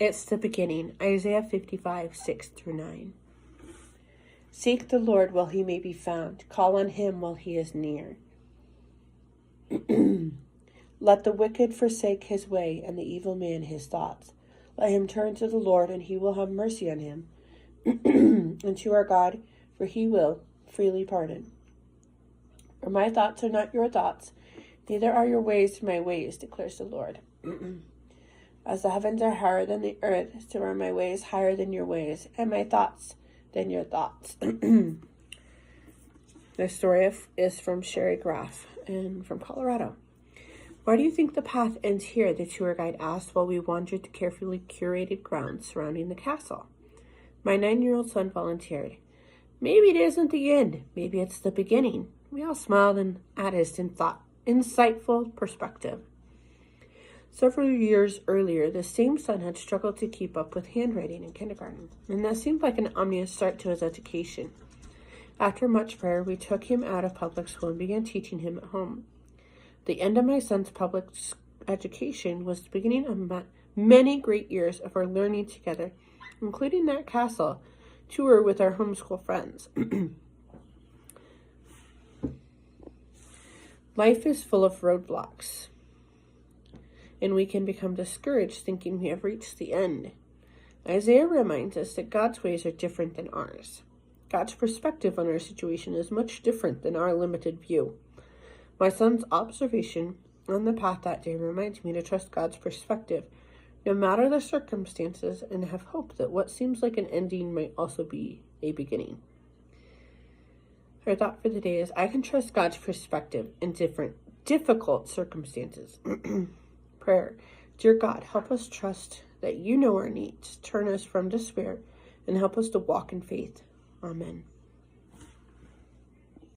It's the beginning. Isaiah 55, 6-9. Seek the Lord while he may be found. Call on him while he is near. Let the wicked forsake his way, and the evil man his thoughts. Let him turn to the Lord, and he will have mercy on him, and to our God, for he will freely pardon. For my thoughts are not your thoughts, neither are your ways my ways, declares the Lord. As the heavens are higher than the earth, so are my ways higher than your ways, and my thoughts than your thoughts. This story is from Sherry Graff and from Colorado. Why do you think the path ends here? The tour guide asked while we wandered the carefully curated grounds surrounding the castle. My 9-year-old son volunteered. Maybe it isn't the end. Maybe it's the beginning. We all smiled at his insightful perspective. Several years earlier, the same son had struggled to keep up with handwriting in kindergarten, and that seemed like an ominous start to his education. After much prayer, we took him out of public school and began teaching him at home. The end of my son's public education was the beginning of many great years of our learning together, including that castle tour with our homeschool friends. Life is full of roadblocks, and we can become discouraged thinking we have reached the end. Isaiah reminds us that God's ways are different than ours. God's perspective on our situation is much different than our limited view. My son's observation on the path that day reminds me to trust God's perspective, no matter the circumstances, and have hope that what seems like an ending might also be a beginning. Our thought for the day is, I can trust God's perspective in difficult circumstances. Prayer. Dear God, help us trust that you know our needs. Turn us from despair and help us to walk in faith. Amen.